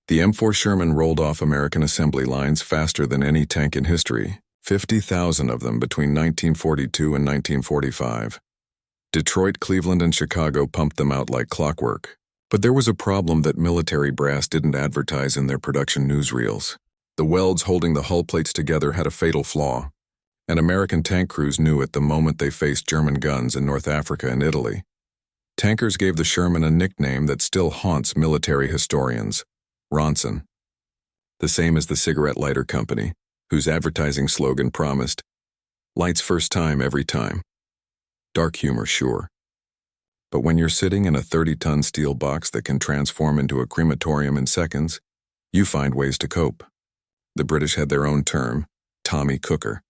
The M4 Sherman rolled off American assembly lines faster than any tank in history, 50,000 of them between 1942 and 1945. Detroit, Cleveland, and Chicago pumped them out like clockwork. But there was a problem that military brass didn't advertise in their production newsreels. The welds holding the hull plates together had a fatal flaw, and American tank crews knew it the moment they faced German guns in North Africa and Italy. Tankers gave the Sherman a nickname that still haunts military historians: Ronson. The same as the cigarette lighter company, whose advertising slogan promised, "Lights first time every time." Dark humor, sure. But when you're sitting in a 30-ton steel box that can transform into a crematorium in seconds, you find ways to cope. The British had their own term, Tommy Cooker.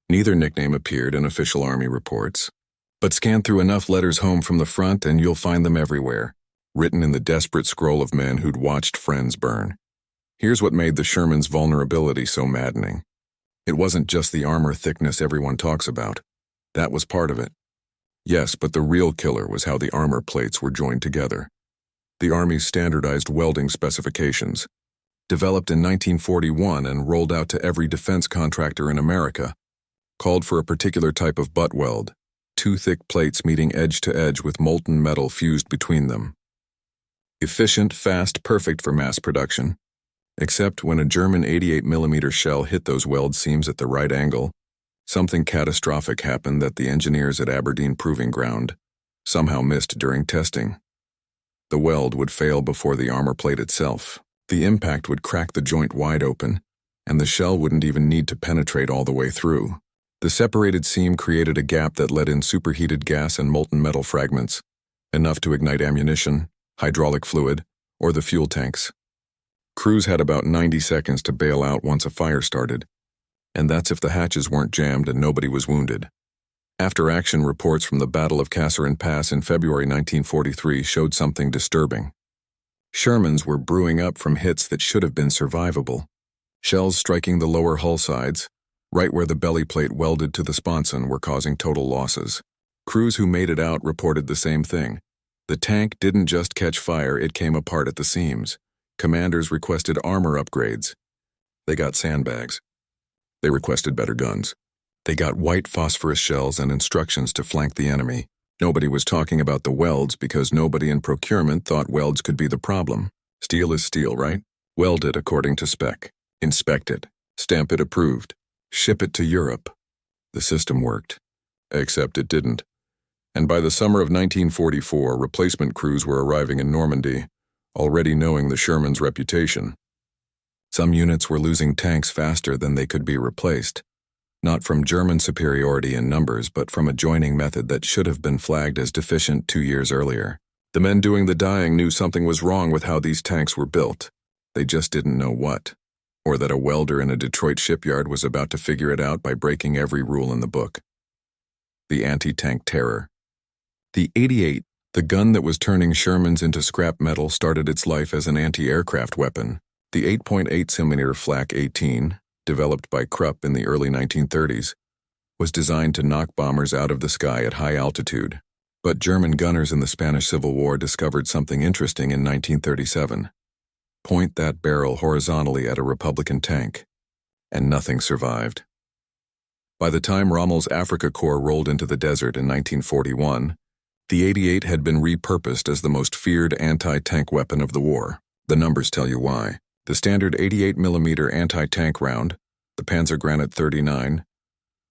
Neither nickname appeared in official Army reports. But scan through enough letters home from the front and you'll find them everywhere, written in the desperate scroll of men who'd watched friends burn. Here's what made the Sherman's vulnerability so maddening. It wasn't just the armor thickness everyone talks about. That was part of it. Yes, but the real killer was how the armor plates were joined together. The Army's standardized welding specifications, developed in 1941 and rolled out to every defense contractor in America, called for a particular type of butt weld, two thick plates meeting edge to edge with molten metal fused between them. Efficient, fast, perfect for mass production. Except when a German 88mm shell hit those weld seams at the right angle, something catastrophic happened that the engineers at Aberdeen Proving Ground somehow missed during testing. The weld would fail before the armor plate itself. The impact would crack the joint wide open, and the shell wouldn't even need to penetrate all the way through. The separated seam created a gap that let in superheated gas and molten metal fragments, enough to ignite ammunition, hydraulic fluid, or the fuel tanks. Crews had about 90 seconds to bail out once a fire started, and that's if the hatches weren't jammed and nobody was wounded. After-action reports from the Battle of Kasserine Pass in February 1943 showed something disturbing. Shermans were brewing up from hits that should have been survivable. Shells striking the lower hull sides, right where the belly plate welded to the sponson, were causing total losses. Crews who made it out reported the same thing. The tank didn't just catch fire, it came apart at the seams. Commanders requested armor upgrades. They got sandbags. They requested better guns. They got white phosphorus shells and instructions to flank the enemy. Nobody was talking about the welds because nobody in procurement thought welds could be the problem. Steel is steel, right? Weld it according to spec. Inspect it. Stamp it approved. Ship it to Europe. The system worked. Except it didn't. And by the summer of 1944, replacement crews were arriving in Normandy, already knowing the Sherman's reputation. Some units were losing tanks faster than they could be replaced, not from German superiority in numbers, but from a joining method that should have been flagged as deficient 2 years earlier. The men doing the dying knew something was wrong with how these tanks were built. They just didn't know what, or that a welder in a Detroit shipyard was about to figure it out by breaking every rule in the book. The anti-tank terror. The 88, the gun that was turning Shermans into scrap metal, started its life as an anti-aircraft weapon. The 8.8mm Flak 18, developed by Krupp in the early 1930s, was designed to knock bombers out of the sky at high altitude. But German gunners in the Spanish Civil War discovered something interesting in 1937. Point that barrel horizontally at a Republican tank, and nothing survived. By the time Rommel's Africa Corps rolled into the desert in 1941, the 88 had been repurposed as the most feared anti-tank weapon of the war. The numbers tell you why. The standard 88mm anti-tank round, the Panzergranat 39,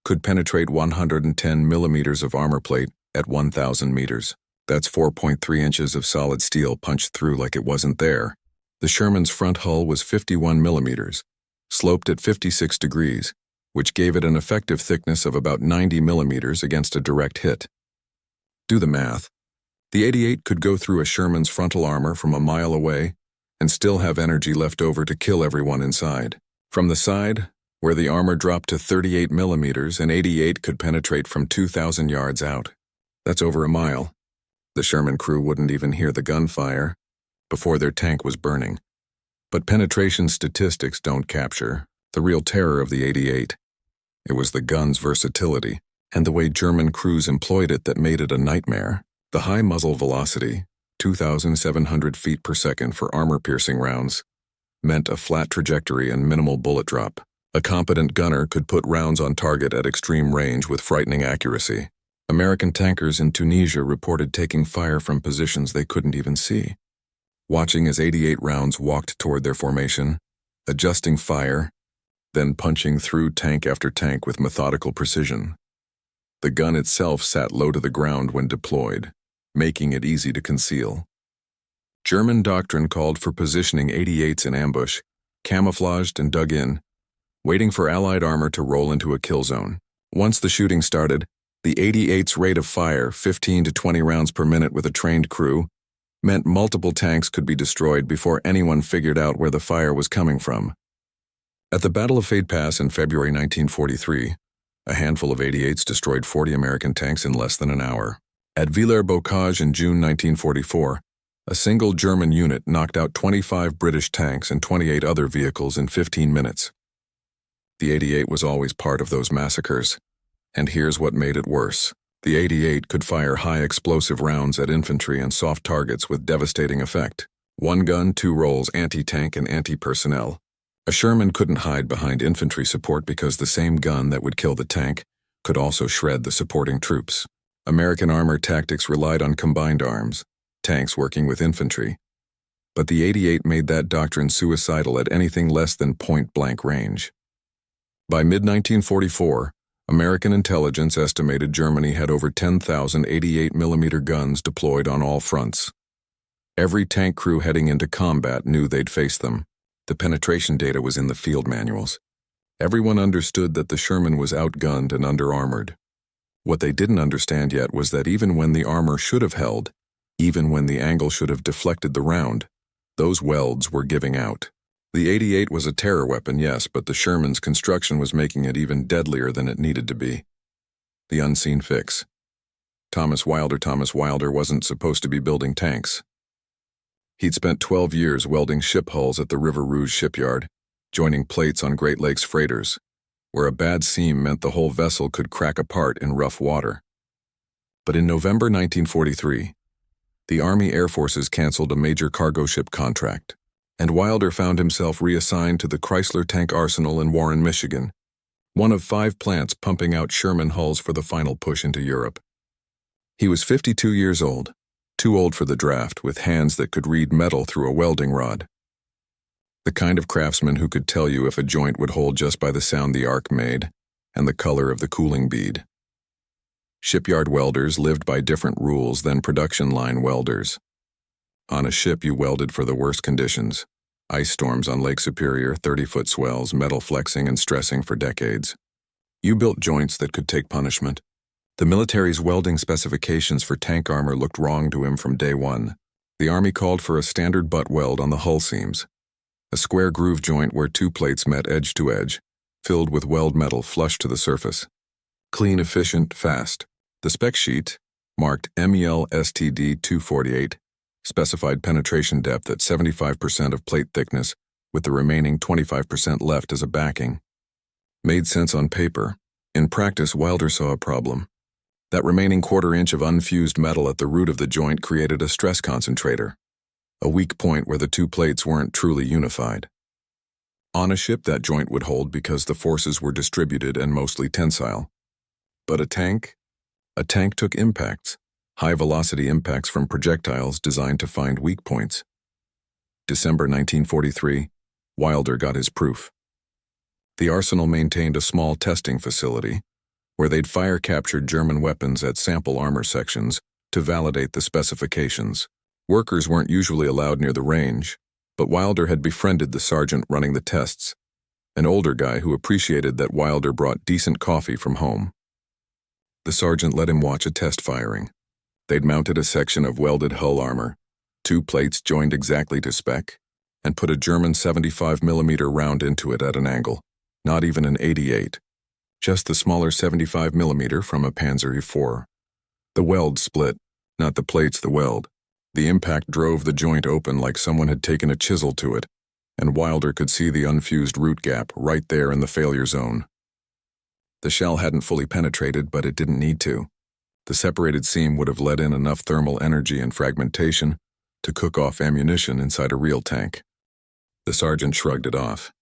could penetrate 110 millimeters of armor plate at 1,000 meters. That's 4.3 inches of solid steel punched through like it wasn't there. The Sherman's front hull was 51 millimeters, sloped at 56 degrees, which gave it an effective thickness of about 90 millimeters against a direct hit. Do the math. The 88 could go through a Sherman's frontal armor from a mile away and still have energy left over to kill everyone inside. From the side, where the armor dropped to 38 millimeters, an 88 could penetrate from 2,000 yards out. That's over a mile. The Sherman crew wouldn't even hear the gunfire before their tank was burning. But penetration statistics don't capture the real terror of the 88. It was the gun's versatility and the way German crews employed it that made it a nightmare. The high muzzle velocity, 2,700 feet per second for armor-piercing rounds, meant a flat trajectory and minimal bullet drop. A competent gunner could put rounds on target at extreme range with frightening accuracy. American tankers in Tunisia reported taking fire from positions they couldn't even see. Watching as 88 rounds walked toward their formation, adjusting fire, then punching through tank after tank with methodical precision. The gun itself sat low to the ground when deployed, making it easy to conceal. German doctrine called for positioning 88s in ambush, camouflaged and dug in, waiting for Allied armor to roll into a kill zone. Once the shooting started, the 88's rate of fire, 15 to 20 rounds per minute with a trained crew, meant multiple tanks could be destroyed before anyone figured out where the fire was coming from. At the Battle of Fade Pass in February 1943, a handful of 88s destroyed 40 American tanks in less than an hour. At Villers-Bocage in June 1944, a single German unit knocked out 25 British tanks and 28 other vehicles in 15 minutes. The 88 was always part of those massacres, and here's what made it worse. The 88 could fire high explosive rounds at infantry and soft targets with devastating effect. One gun, two roles, anti-tank and anti-personnel. A Sherman couldn't hide behind infantry support because the same gun that would kill the tank could also shred the supporting troops. American armor tactics relied on combined arms, tanks working with infantry. But the 88 made that doctrine suicidal at anything less than point-blank range. By mid-1944, American intelligence estimated Germany had over 10,000 88mm guns deployed on all fronts. Every tank crew heading into combat knew they'd face them. The penetration data was in the field manuals. Everyone understood that the Sherman was outgunned and under-armored. What they didn't understand yet was that even when the armor should have held, even when the angle should have deflected the round, those welds were giving out. The 88 was a terror weapon, yes, but the Sherman's construction was making it even deadlier than it needed to be. The unseen fix. Thomas Wilder wasn't supposed to be building tanks. He'd spent 12 years welding ship hulls at the River Rouge shipyard, joining plates on Great Lakes freighters, where a bad seam meant the whole vessel could crack apart in rough water. But in November 1943, the Army Air Forces canceled a major cargo ship contract, and Wilder found himself reassigned to the Chrysler Tank Arsenal in Warren, Michigan, one of 5 plants pumping out Sherman hulls for the final push into Europe. He was 52 years old, too old for the draft, with hands that could read metal through a welding rod. The kind of craftsman who could tell you if a joint would hold just by the sound the arc made and the color of the cooling bead. Shipyard welders lived by different rules than production line welders. On a ship, you welded for the worst conditions. Ice storms on Lake Superior, 30-foot swells, metal flexing and stressing for decades. You built joints that could take punishment. The military's welding specifications for tank armor looked wrong to him from day one. The Army called for a standard butt weld on the hull seams, a square groove joint where 2 plates met edge to edge, filled with weld metal flush to the surface. Clean, efficient, fast. The spec sheet, marked MEL STD 248, specified penetration depth at 75% of plate thickness, with the remaining 25% left as a backing. Made sense on paper. In practice, Wilder saw a problem. That remaining quarter-inch of unfused metal at the root of the joint created a stress concentrator, a weak point where the 2 plates weren't truly unified. On a ship, that joint would hold because the forces were distributed and mostly tensile. But a tank took impacts. High-velocity impacts from projectiles designed to find weak points. December 1943, Wilder got his proof. The arsenal maintained a small testing facility where they'd fire-captured German weapons at sample armor sections to validate the specifications. Workers weren't usually allowed near the range, but Wilder had befriended the sergeant running the tests, an older guy who appreciated that Wilder brought decent coffee from home. The sergeant let him watch a test firing. They'd mounted a section of welded hull armor, 2 plates joined exactly to spec, and put a German 75mm round into it at an angle, not even an 88, just the smaller 75mm from a Panzer IV. The weld split, not the plates, the weld. The impact drove the joint open like someone had taken a chisel to it, and Wilder could see the unfused root gap right there in the failure zone. The shell hadn't fully penetrated, but it didn't need to. The separated seam would have let in enough thermal energy and fragmentation to cook off ammunition inside a real tank. The sergeant shrugged it off.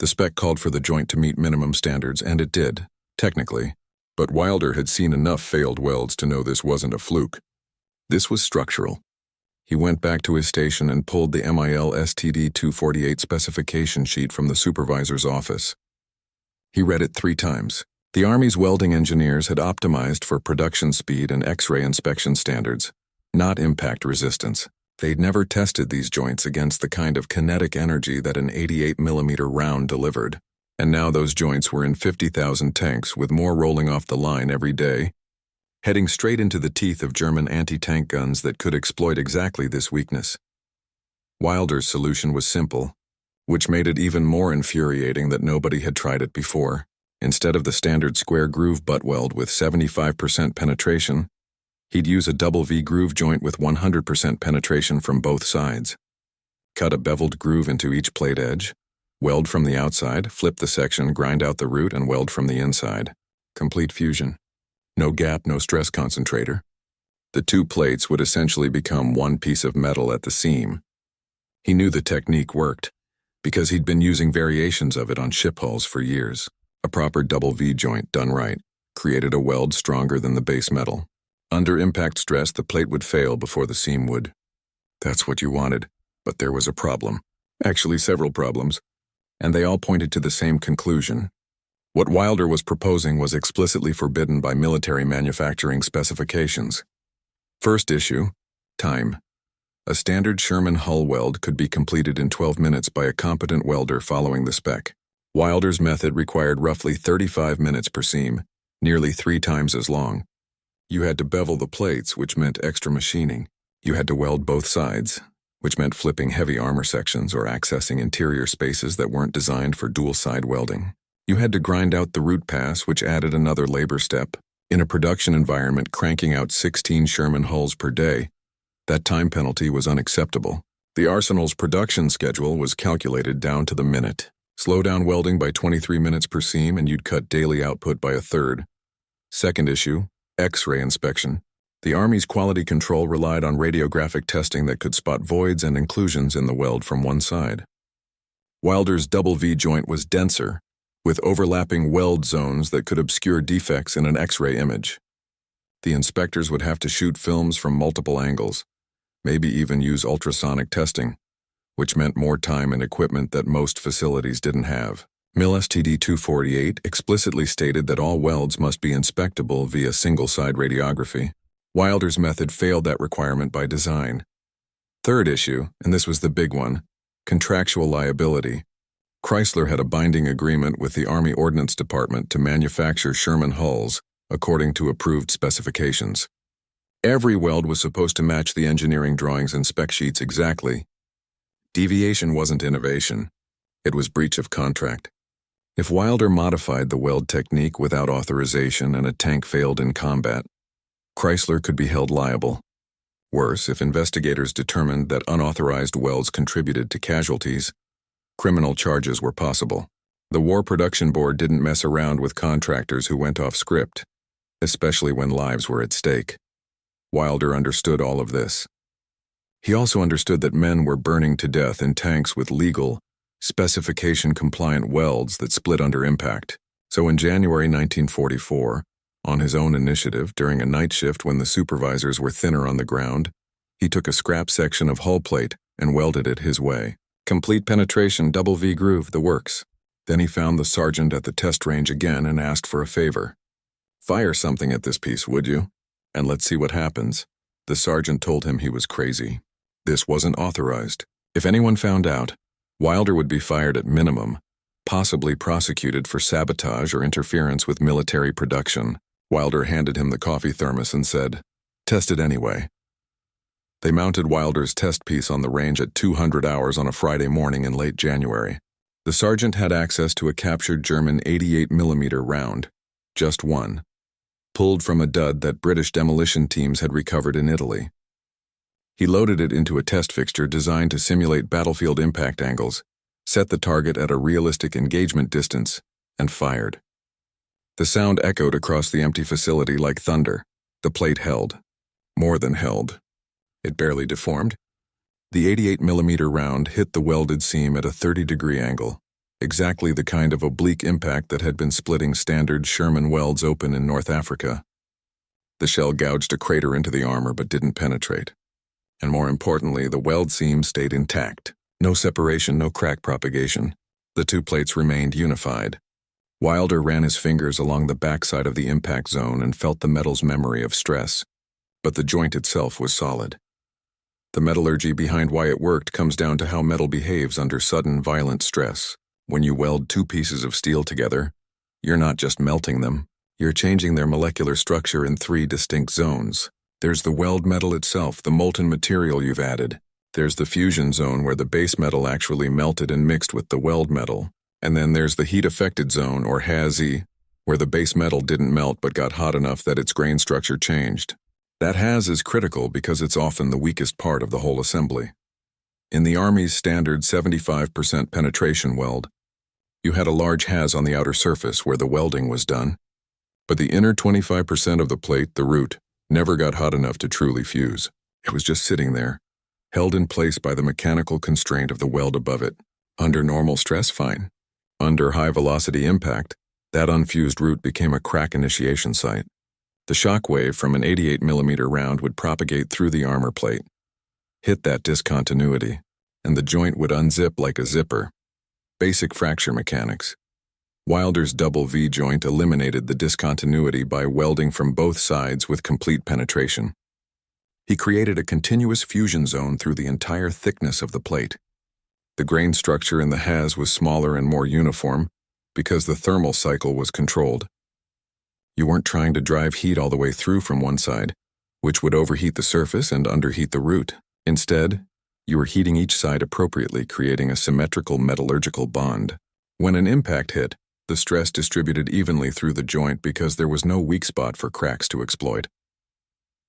The spec called for the joint to meet minimum standards, and it did, technically. But Wilder had seen enough failed welds to know this wasn't a fluke. This was structural. He went back to his station and pulled the MIL STD 248 specification sheet from the supervisor's office. He read it 3 times. The Army's welding engineers had optimized for production speed and X-ray inspection standards, not impact resistance. They'd never tested these joints against the kind of kinetic energy that an 88mm round delivered. And now those joints were in 50,000 tanks with more rolling off the line every day, heading straight into the teeth of German anti-tank guns that could exploit exactly this weakness. Wilder's solution was simple, which made it even more infuriating that nobody had tried it before. Instead of the standard square groove butt weld with 75% penetration, he'd use a double V groove joint with 100% penetration from both sides. Cut a beveled groove into each plate edge, weld from the outside, flip the section, grind out the root, and weld from the inside. Complete fusion. No gap, no stress concentrator. The 2 plates would essentially become one piece of metal at the seam. He knew the technique worked, because he'd been using variations of it on ship hulls for years. A proper double V joint done right created a weld stronger than the base metal. Under impact stress, the plate would fail before the seam would. That's what you wanted, but there was a problem. Actually, several problems. And they all pointed to the same conclusion. What Wilder was proposing was explicitly forbidden by military manufacturing specifications. First issue, time. A standard Sherman hull weld could be completed in 12 minutes by a competent welder following the spec. Wilder's method required roughly 35 minutes per seam, nearly 3 times as long. You had to bevel the plates, which meant extra machining. You had to weld both sides, which meant flipping heavy armor sections or accessing interior spaces that weren't designed for dual-side welding. You had to grind out the root pass, which added another labor step. In a production environment cranking out 16 Sherman hulls per day, that time penalty was unacceptable. The arsenal's production schedule was calculated down to the minute. Slow down welding by 23 minutes per seam and you'd cut daily output by 1/3. Second issue, X-ray inspection. The Army's quality control relied on radiographic testing that could spot voids and inclusions in the weld from one side. Wilder's double V joint was denser, with overlapping weld zones that could obscure defects in an X-ray image. The inspectors would have to shoot films from multiple angles, maybe even use ultrasonic testing, which meant more time and equipment that most facilities didn't have. MIL STD 248 explicitly stated that all welds must be inspectable via single-side radiography. Wilder's method failed that requirement by design. Third issue, and this was the big one, contractual liability. Chrysler had a binding agreement with the Army Ordnance Department to manufacture Sherman hulls according to approved specifications. Every weld was supposed to match the engineering drawings and spec sheets exactly. Deviation wasn't innovation. It was breach of contract. If Wilder modified the weld technique without authorization and a tank failed in combat, Chrysler could be held liable. Worse, if investigators determined that unauthorized welds contributed to casualties, criminal charges were possible. The War Production Board didn't mess around with contractors who went off script, especially when lives were at stake. Wilder understood all of this. He also understood that men were burning to death in tanks with legal, specification-compliant welds that split under impact. So in January 1944, on his own initiative, during a night shift when the supervisors were thinner on the ground, he took a scrap section of hull plate and welded it his way. Complete penetration, double V groove, the works. Then he found the sergeant at the test range again and asked for a favor. "Fire something at this piece, would you? And let's see what happens." The sergeant told him he was crazy. This wasn't authorized. If anyone found out, Wilder would be fired at minimum, possibly prosecuted for sabotage or interference with military production. Wilder handed him the coffee thermos and said, "Test it anyway." They mounted Wilder's test piece on the range at 200 hours on a Friday morning in late January. The sergeant had access to a captured German 88mm round, just one, pulled from a dud that British demolition teams had recovered in Italy. He loaded it into a test fixture designed to simulate battlefield impact angles, set the target at a realistic engagement distance, and fired. The sound echoed across the empty facility like thunder. The plate held. More than held. It barely deformed. The 88mm round hit the welded seam at a 30-degree angle, exactly the kind of oblique impact that had been splitting standard Sherman welds open in North Africa. The shell gouged a crater into the armor but didn't penetrate. And more importantly, the weld seam stayed intact. No separation, no crack propagation. The two plates remained unified. Wilder ran his fingers along the backside of the impact zone and felt the metal's memory of stress. But the joint itself was solid. The metallurgy behind why it worked comes down to how metal behaves under sudden, violent stress. When you weld two pieces of steel together, you're not just melting them, you're changing their molecular structure in three distinct zones. There's the weld metal itself, the molten material you've added. There's the fusion zone where the base metal actually melted and mixed with the weld metal. And then there's the heat-affected zone, or HAZ, where the base metal didn't melt but got hot enough that its grain structure changed. That HAZ is critical because it's often the weakest part of the whole assembly. In the Army's standard 75% penetration weld, you had a large HAZ on the outer surface where the welding was done, but the inner 25% of the plate, the root, never got hot enough to truly fuse. It was just sitting there, held in place by the mechanical constraint of the weld above it. Under normal stress, fine. Under high-velocity impact, that unfused root became a crack initiation site. The shock wave from an 88mm round would propagate through the armor plate, hit that discontinuity, and the joint would unzip like a zipper. Basic fracture mechanics. Wilder's double V joint eliminated the discontinuity by welding from both sides with complete penetration. He created a continuous fusion zone through the entire thickness of the plate. The grain structure in the HAZ was smaller and more uniform because the thermal cycle was controlled. You weren't trying to drive heat all the way through from one side, which would overheat the surface and underheat the root. Instead, you were heating each side appropriately, creating a symmetrical metallurgical bond. When an impact hit, the stress distributed evenly through the joint because there was no weak spot for cracks to exploit.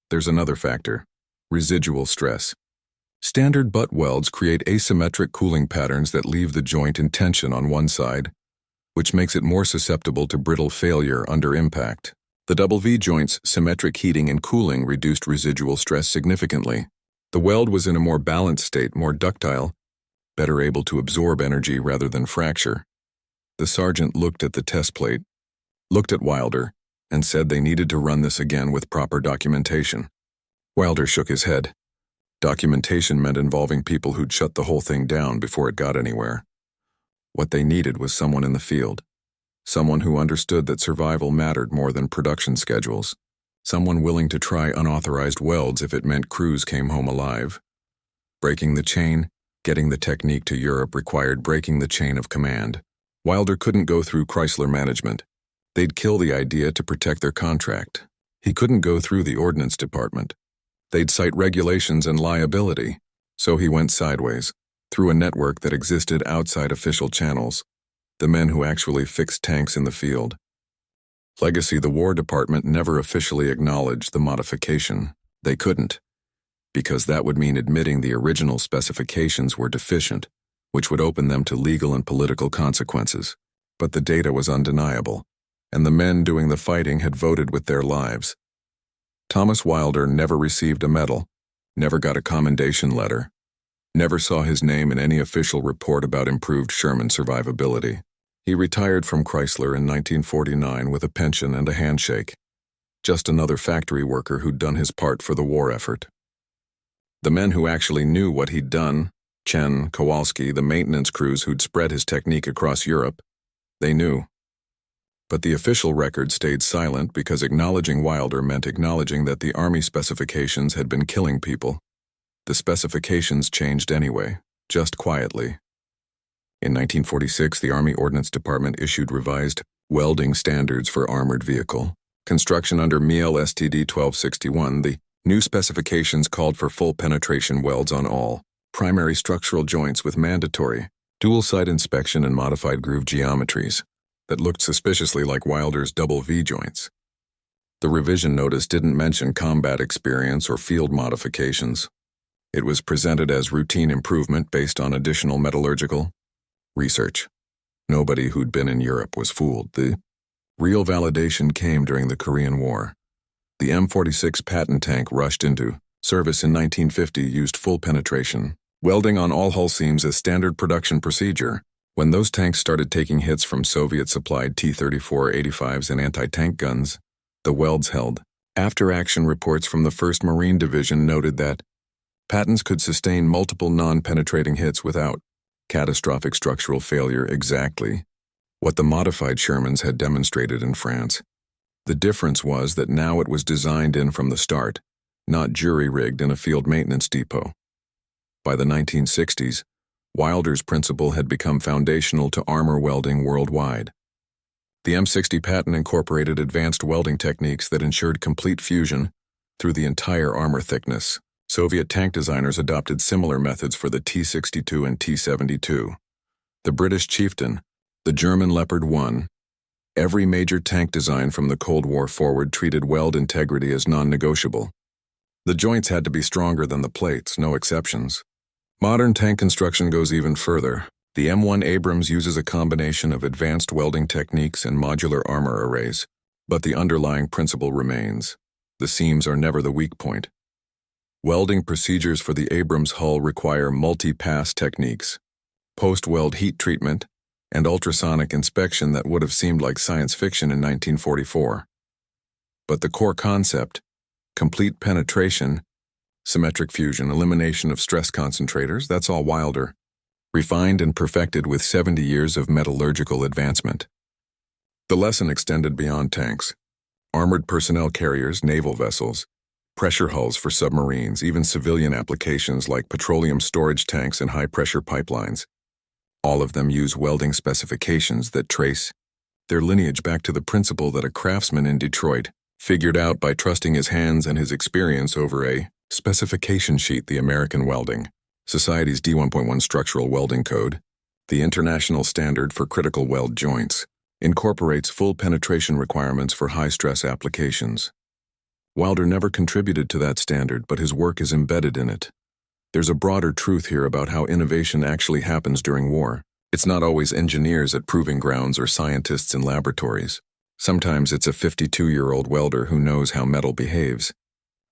There's another factor: residual stress. Standard butt welds create asymmetric cooling patterns that leave the joint in tension on one side, which makes it more susceptible to brittle failure under impact. The double V joint's symmetric heating and cooling reduced residual stress significantly. The weld was in a more balanced state, more ductile, better able to absorb energy rather than fracture. The sergeant looked at the test plate, looked at Wilder, and said they needed to run this again with proper documentation. Wilder shook his head. Documentation meant involving people who'd shut the whole thing down before it got anywhere. What they needed was someone in the field, someone who understood that survival mattered more than production schedules, someone willing to try unauthorized welds if it meant crews came home alive. Breaking the chain, getting the technique to Europe required breaking the chain of command. Wilder couldn't go through Chrysler management. They'd kill the idea to protect their contract. He couldn't go through the ordnance department. They'd cite regulations and liability. So he went sideways, through a network that existed outside official channels, the men who actually fixed tanks in the field. Legacy: the War Department never officially acknowledged the modification. They couldn't, because that would mean admitting the original specifications were deficient, which would open them to legal and political consequences. But the data was undeniable, and the men doing the fighting had voted with their lives. Thomas Wilder never received a medal, never got a commendation letter, never saw his name in any official report about improved Sherman survivability. He retired from Chrysler in 1949 with a pension and a handshake. Just another factory worker who'd done his part for the war effort. The men who actually knew what he'd done, Chen, Kowalski, the maintenance crews who'd spread his technique across Europe, they knew. But the official record stayed silent because acknowledging Wilder meant acknowledging that the Army specifications had been killing people. The specifications changed anyway, just quietly. In 1946, the Army Ordnance Department issued revised welding standards for armored vehicle construction under MEL STD 1261. The new specifications called for full penetration welds on all primary structural joints with mandatory dual-side inspection and modified groove geometries that looked suspiciously like Wilder's double V joints. The revision notice didn't mention combat experience or field modifications. It was presented as routine improvement based on additional metallurgical research. Nobody who'd been in Europe was fooled. The real validation came during the Korean War. The M46 Patton tank rushed into service in 1950 used full penetration, Welding on all hull seams is standard production procedure. When those tanks started taking hits from Soviet-supplied T-34-85s and anti-tank guns, the welds held. After-action reports from the 1st Marine Division noted that patents could sustain multiple non-penetrating hits without catastrophic structural failure, exactly what the modified Shermans had demonstrated in France. The difference was that now it was designed in from the start, not jury-rigged in a field maintenance depot. By the 1960s, Wilder's principle had become foundational to armor welding worldwide. The M60 patent incorporated advanced welding techniques that ensured complete fusion through the entire armor thickness. Soviet tank designers adopted similar methods for the T-62 and T-72. The British Chieftain, the German Leopard 1. Every major tank design from the Cold War forward treated weld integrity as non-negotiable. The joints had to be stronger than the plates, no exceptions. Modern tank construction goes even further. The M1 Abrams uses a combination of advanced welding techniques and modular armor arrays, but the underlying principle remains. The seams are never the weak point. Welding procedures for the Abrams hull require multi-pass techniques, post-weld heat treatment, and ultrasonic inspection that would have seemed like science fiction in 1944. But the core concept, complete penetration, symmetric fusion, elimination of stress concentrators, that's all Wilder, refined and perfected with 70 years of metallurgical advancement. The lesson extended beyond tanks. Armored personnel carriers, naval vessels, pressure hulls for submarines, even civilian applications like petroleum storage tanks and high-pressure pipelines. All of them use welding specifications that trace their lineage back to the principle that a craftsman in Detroit figured out by trusting his hands and his experience over a specification sheet. The American Welding Society's D1.1 Structural Welding Code, the international standard for critical weld joints, incorporates full penetration requirements for high-stress applications. Wilder never contributed to that standard, but his work is embedded in it. There's a broader truth here about how innovation actually happens during war. It's not always engineers at proving grounds or scientists in laboratories. Sometimes it's a 52-year-old welder who knows how metal behaves,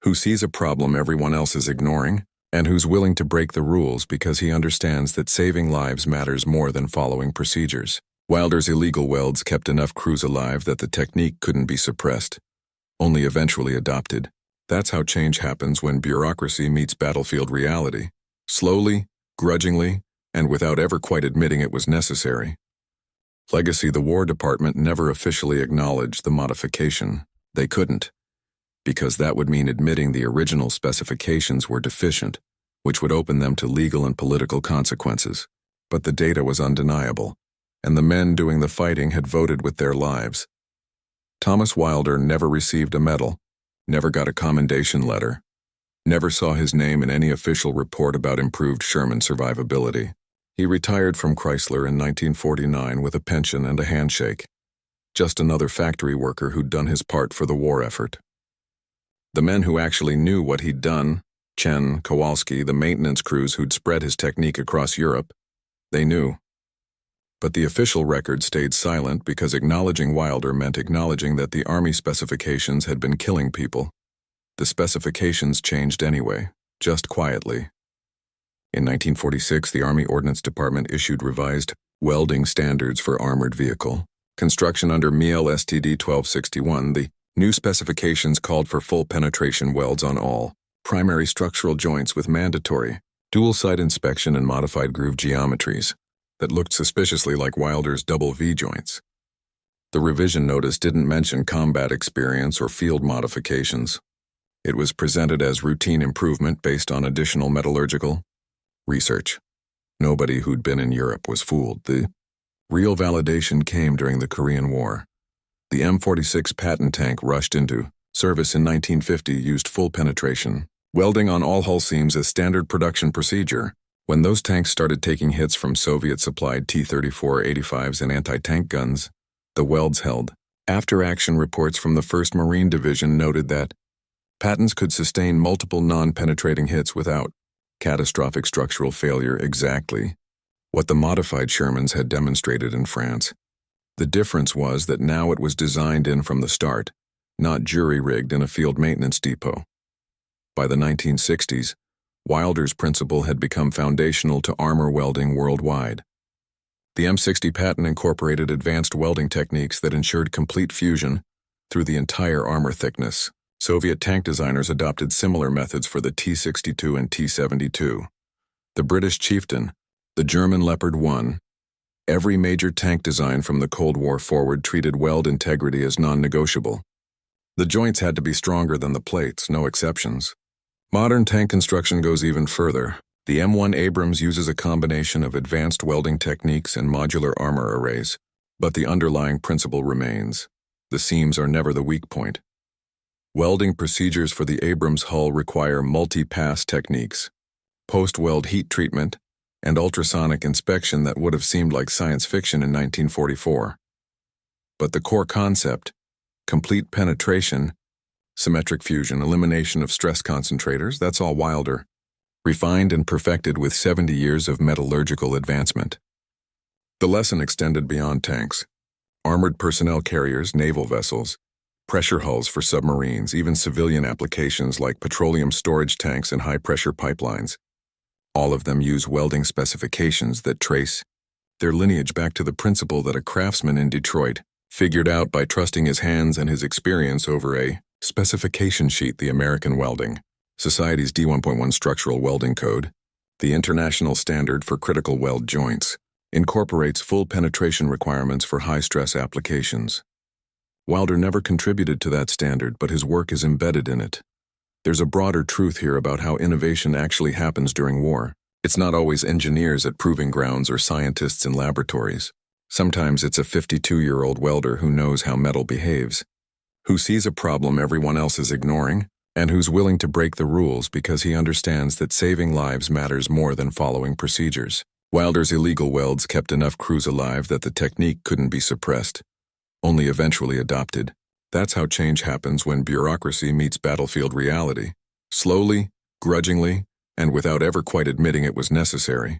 who sees a problem everyone else is ignoring, and who's willing to break the rules because he understands that saving lives matters more than following procedures. Wilder's illegal welds kept enough crews alive that the technique couldn't be suppressed, only eventually adopted. That's how change happens when bureaucracy meets battlefield reality. Slowly, grudgingly, and without ever quite admitting it was necessary. Legacy: the War Department never officially acknowledged the modification. They couldn't, because that would mean admitting the original specifications were deficient, which would open them to legal and political consequences. But the data was undeniable, and the men doing the fighting had voted with their lives. Thomas Wilder never received a medal, never got a commendation letter, never saw his name in any official report about improved Sherman survivability. He retired from Chrysler in 1949 with a pension and a handshake. Just another factory worker who'd done his part for the war effort. The men who actually knew what he'd done, Chen, Kowalski, the maintenance crews who'd spread his technique across Europe, they knew. But the official record stayed silent because acknowledging Wilder meant acknowledging that the Army specifications had been killing people. The specifications changed anyway, just quietly. In 1946, the Army Ordnance Department issued revised welding standards for armored vehicle construction under MEL STD 1261. The new specifications called for full penetration welds on all primary structural joints with mandatory dual-side inspection and modified groove geometries that looked suspiciously like Wilder's double V joints. The revision notice didn't mention combat experience or field modifications. It was presented as routine improvement based on additional metallurgical research. Nobody who'd been in Europe was fooled. The real validation came during the Korean War. The M46 patent tank rushed into service in 1950 used full penetration welding on all hull seams as standard production procedure. When those tanks started taking hits from Soviet-supplied T-34-85s and anti-tank guns, the welds held. After-action reports from the 1st Marine Division noted that patents could sustain multiple non-penetrating hits without catastrophic structural failure, exactly what the modified Shermans had demonstrated in France. The difference was that now it was designed in from the start, not jury-rigged in a field maintenance depot. By the 1960s, Wilder's principle had become foundational to armor welding worldwide. The M60 patent incorporated advanced welding techniques that ensured complete fusion through the entire armor thickness. Soviet tank designers adopted similar methods for the T-62 and T-72. The British Chieftain, the German Leopard 1. Every major tank design from the Cold War forward treated weld integrity as non-negotiable. The joints had to be stronger than the plates, no exceptions. Modern tank construction goes even further. The M1 Abrams uses a combination of advanced welding techniques and modular armor arrays, but the underlying principle remains. The seams are never the weak point. Welding procedures for the Abrams hull require multi-pass techniques, post-weld heat treatment, and ultrasonic inspection that would have seemed like science fiction in 1944. But the core concept, complete penetration, symmetric fusion, elimination of stress concentrators, that's all Wilder, refined and perfected with 70 years of metallurgical advancement. The lesson extended beyond tanks. Armored personnel carriers, naval vessels, pressure hulls for submarines, even civilian applications like petroleum storage tanks and high-pressure pipelines. All of them use welding specifications that trace their lineage back to the principle that a craftsman in Detroit figured out by trusting his hands and his experience over a specification sheet. The American Welding Society's D1.1 Structural Welding Code, the international standard for critical weld joints, incorporates full penetration requirements for high-stress applications. Wilder never contributed to that standard, but his work is embedded in it. There's a broader truth here about how innovation actually happens during war. It's not always engineers at proving grounds or scientists in laboratories. Sometimes it's a 52-year-old welder who knows how metal behaves, who sees a problem everyone else is ignoring, and who's willing to break the rules because he understands that saving lives matters more than following procedures. Wilder's illegal welds kept enough crews alive that the technique couldn't be suppressed, only eventually adopted. That's how change happens when bureaucracy meets battlefield reality. Slowly, grudgingly, and without ever quite admitting it was necessary.